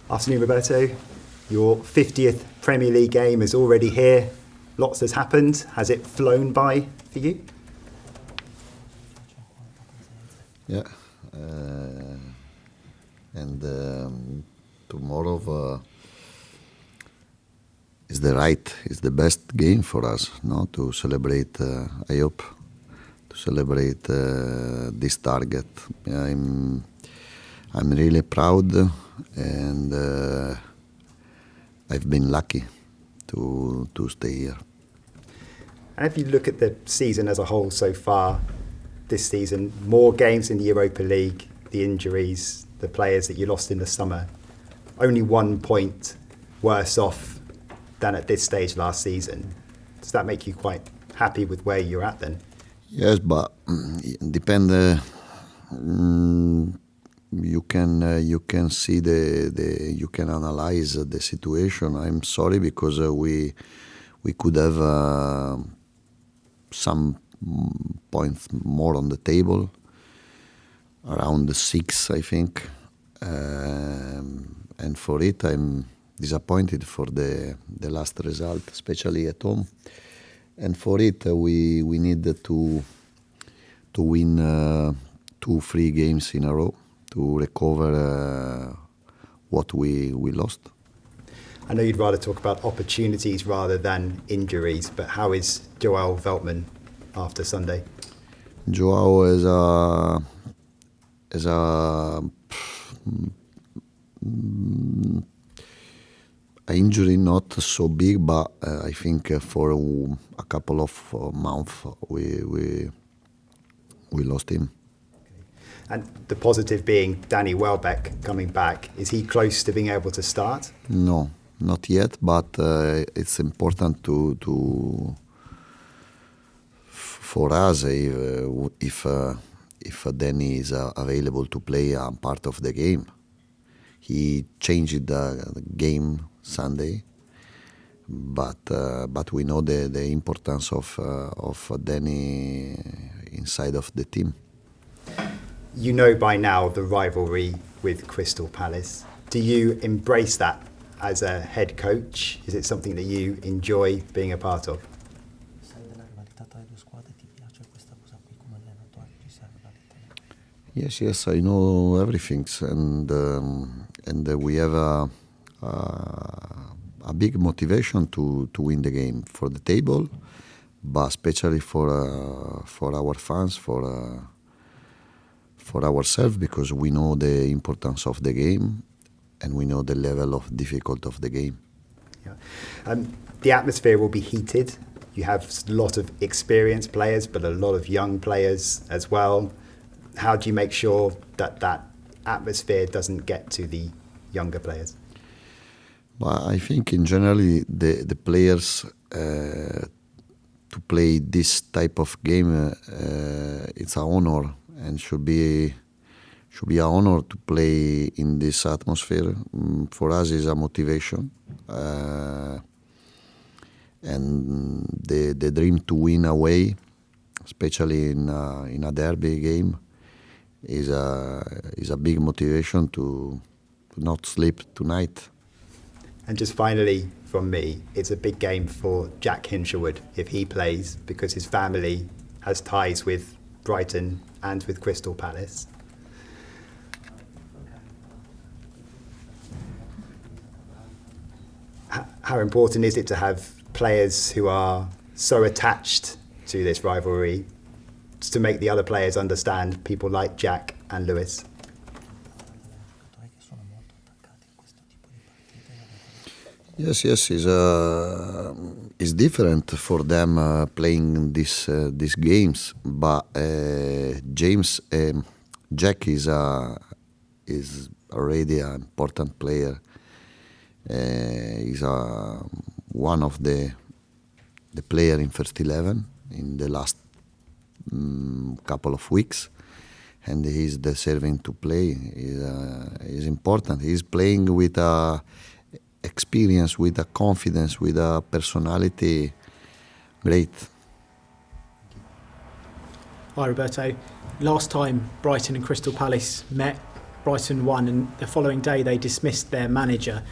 Afternoon, Roberto. Your 50th Premier League game is already here. Lots has happened. Has it flown by for you? Yeah. And tomorrow is the best game for us, no? To celebrate, I hope, to celebrate this target. I'm really proud, and I've been lucky to stay here. And if you look at the season as a whole so far, this season, more games in the Europa League, the injuries, the players that you lost in the summer, only 1 point worse off than at this stage last season. Does that make you quite happy with where you're at then? Yes, but depend. You can see you can analyze the situation. I'm sorry because we could have some points more on the table, around 6, I think, and for it I'm disappointed for the last result, especially at home. And for it we need to win 2-3 games in a row to recover what we lost. I know you'd rather talk about opportunities rather than injuries, but how is Joel Veltman after Sunday? Joao is a injury not so big, but I think for a couple of months we lost him. And the positive being Danny Welbeck coming back. Is he close to being able to start? No, not yet, but it's important for us if Danny is available to play a part of the game. He changed the game Sunday, but we know the importance of Danny inside of the team. You know by now the rivalry with Crystal Palace. Do you embrace that as a head coach? Is it something that you enjoy being a part of? Yes, I know everything, and we have a big motivation to win the game for the table, but especially for our fans, for ourselves, because we know the importance of the game and we know the level of difficulty of the game. Yeah. The atmosphere will be heated. You have a lot of experienced players, but a lot of young players as well. How do you make sure that atmosphere doesn't get to the younger players? Well, I think in general the players to play this type of game, it's an honor. And should be an honor to play in this atmosphere. For us, is a motivation, and the dream to win away, especially in a derby game, is a big motivation to not sleep tonight. And just finally, from me, it's a big game for Jack Hinshelwood if he plays, because his family has ties with Brighton and with Crystal Palace. How important is it to have players who are so attached to this rivalry to make the other players understand, people like Jack and Lewis? Yes, it's different for them playing these games. But Jack is already an important player. He's one of the player in first 11 in the last couple of weeks, and he's deserving to play. He's important. He's playing with experience, with a confidence, with a personality. Great. Hi Roberto. Last time Brighton and Crystal Palace met, Brighton won, and the following day they dismissed their manager.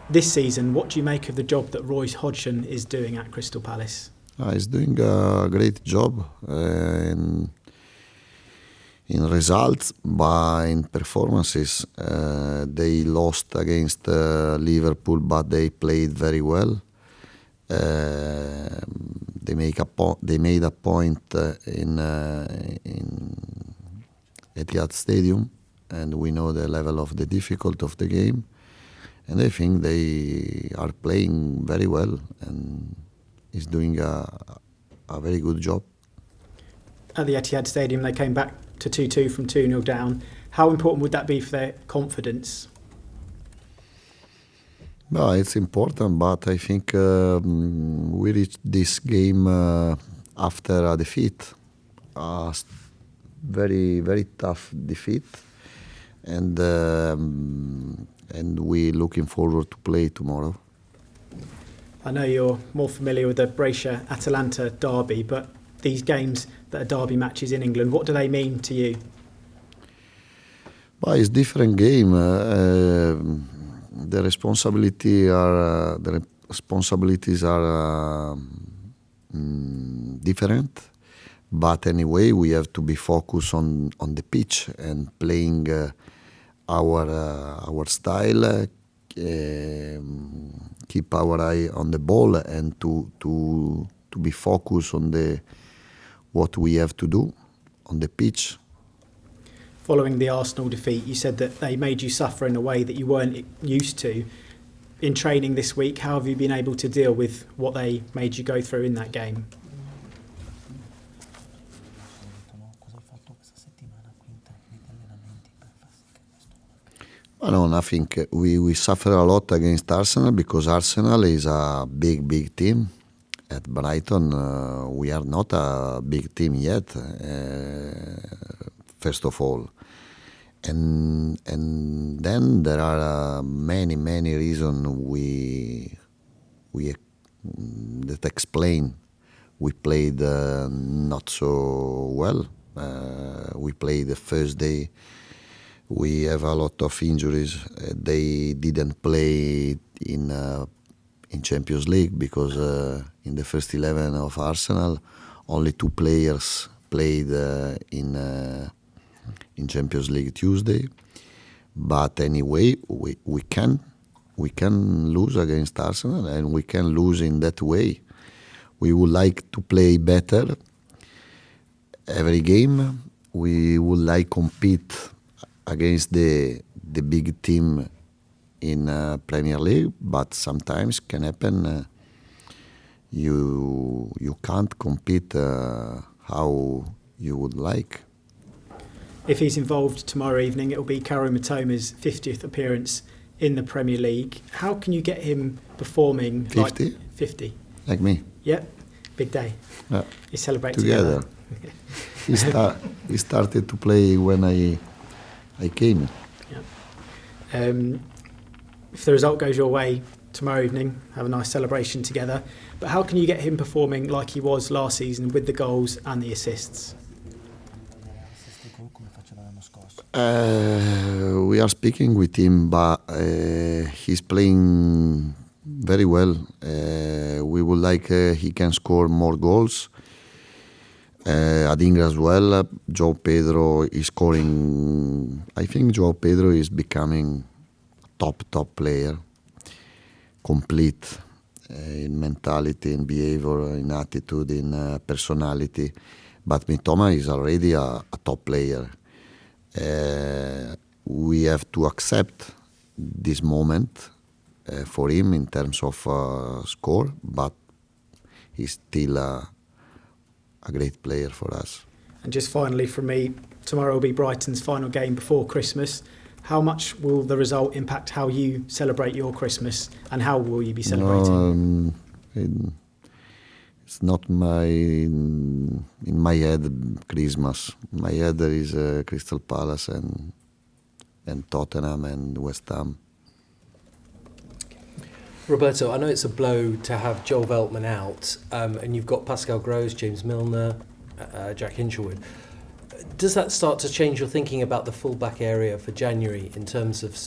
This season, what do you make of the job that Roy Hodgson is doing at Crystal Palace? He's doing a great job in results, but in performances. They lost against Liverpool, but they played very well. They made a point in Etihad Stadium, and we know the level of the difficulty of the game. And I think they are playing very well, and is doing a very good job. At the Etihad Stadium, they came back to 2-2 from 2-0 down. How important would that be for their confidence? Well, it's important, but I think we reached this game after a defeat, a very, very tough defeat, and we're looking forward to play tomorrow. I know you're more familiar with the Brescia-Atalanta derby, but these games that are derby matches in England, what do they mean to you? Well, it's different game. The responsibilities are different, but anyway, we have to be focused on the pitch and playing our style. Keep our eye on the ball and to be focused on what we have to do on the pitch. Following the Arsenal defeat, you said that they made you suffer in a way that you weren't used to. In training this week, how have you been able to deal with what they made you go through in that game? Well, no, I think we suffer a lot against Arsenal because Arsenal is a big team. At Brighton, we are not a big team yet, first of all. And then there are many reasons that explain we played not so well. We played the first day. We have a lot of injuries. They didn't play in Champions League because in the first 11 of Arsenal, only 2 players played in Champions League Tuesday. But anyway, we can lose against Arsenal, and we can lose in that way. We would like to play better every game. We would like compete against the big team in Premier League, but sometimes can happen. You can't compete how you would like. If he's involved tomorrow evening, it'll be Kaoru Mitoma's 50th appearance in the Premier League. How can you get him performing 50? like 50? Like me. Yep, big day. Yeah. You celebrate together. He started to play when I came. Yeah. If the result goes your way tomorrow evening, have a nice celebration together. But how can you get him performing like he was last season with the goals and the assists? We are speaking with him, but he's playing very well. We would like he can score more goals. I think as well, João Pedro is scoring. I think João Pedro is becoming a top player, complete in mentality, in behavior, in attitude, in personality. But Mitoma is already a top player. We have to accept this moment for him in terms of score, but he's still a great player for us. And just finally from me, tomorrow will be Brighton's final game before Christmas. How much will the result impact how you celebrate your Christmas, and how will you be celebrating? It's not in my head Christmas. My head there is Crystal Palace and Tottenham and West Ham. Roberto, I know it's a blow to have Joel Veltman out, and you've got Pascal Gross, James Milner, Jack Hinchelwood. Does that start to change your thinking about the full-back area for January in terms of,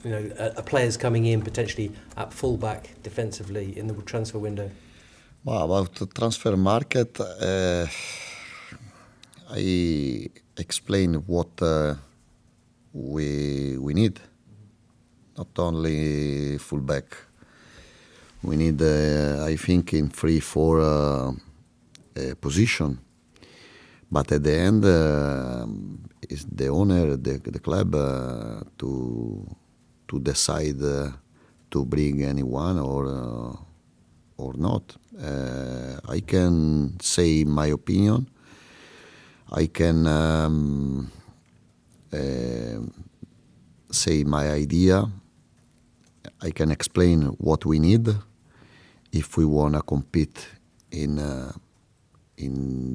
a players coming in potentially at full-back defensively in the transfer window? Well, about the transfer market, I explain what we need. Not only fullback. We need, I think, in 3-4 position. But at the end, it's the owner, the club, to decide to bring anyone or not. I can say my opinion. I can say my idea. I can explain what we need if we wanna compete in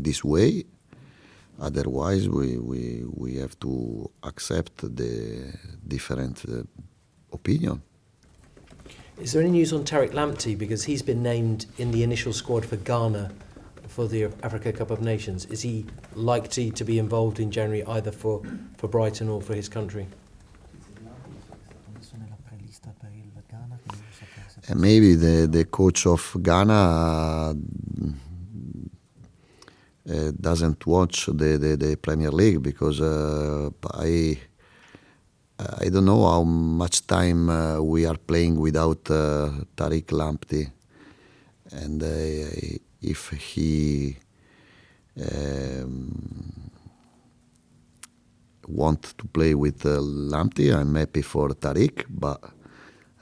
this way. Otherwise, we have to accept the different opinion. Is there any news on Tariq Lamptey? Because he's been named in the initial squad for Ghana for the Africa Cup of Nations. Is he likely to be involved in January either for Brighton or for his country? And maybe the coach of Ghana doesn't watch the Premier League because I don't know how much time we are playing without Tariq Lamptey, and if he want to play with Lamptey, I'm happy for Tariq, but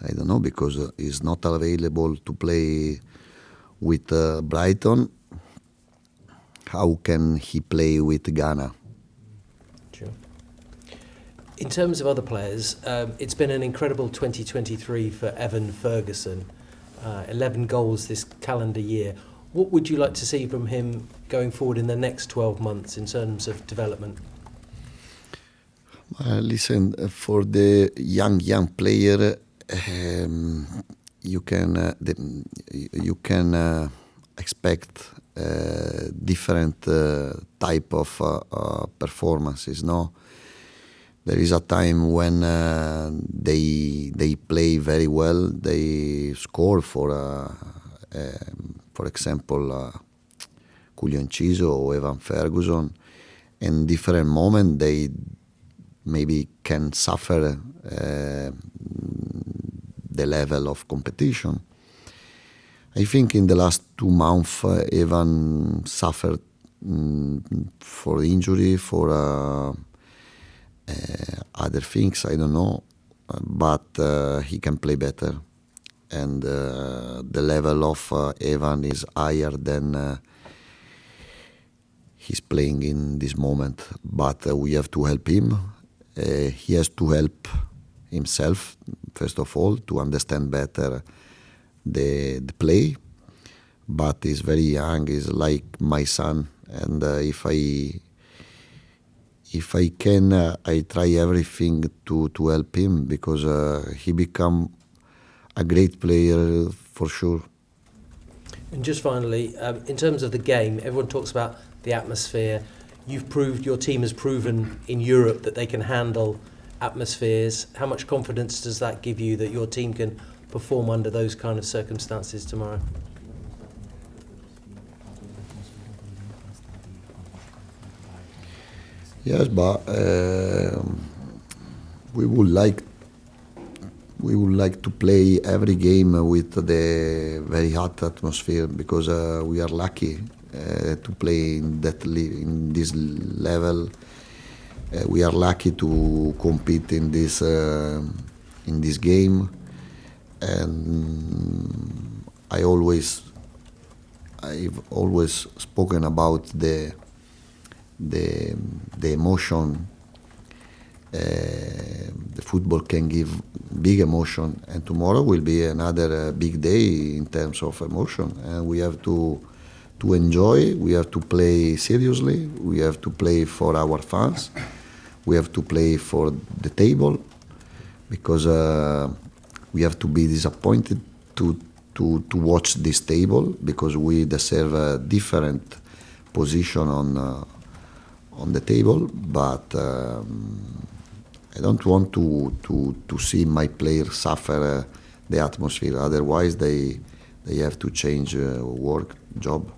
I don't know because he's not available to play with Brighton. How can he play with Ghana? Sure. In terms of other players, it's been an incredible 2023 for Evan Ferguson. 11 goals this calendar year. What would you like to see from him going forward in the next 12 months in terms of development? Listen, for the young player, you can expect different type of performances. No, there is a time when they play very well. They score for example, Julio Enciso or Evan Ferguson. In different moment, they maybe can suffer the level of competition. I think in the last 2 months, Evan suffered for injury, for other things, I don't know, but he can play better. And the level of Evan is higher than he's playing in this moment. But we have to help him. He has to help himself, first of all, to understand better the play. But he's very young, he's like my son. And if I can, I try everything to help him because he become a great player for sure. And just finally, in terms of the game, everyone talks about the atmosphere. Your team has proven in Europe that they can handle atmospheres. How much confidence does that give you that your team can perform under those kind of circumstances tomorrow? Yes, but we would like to play every game with the very hot atmosphere because we are lucky to play in this level. We are lucky to compete in this game, and I've always spoken about the emotion. The football can give big emotion, and tomorrow will be another big day in terms of emotion, and we have to enjoy. We have to play seriously. We have to play for our fans. We have to play for the table, because we have to be disappointed to watch this table, because we deserve a different position on the table, but I don't want to see my players suffer the atmosphere. Otherwise, they have to change work, job.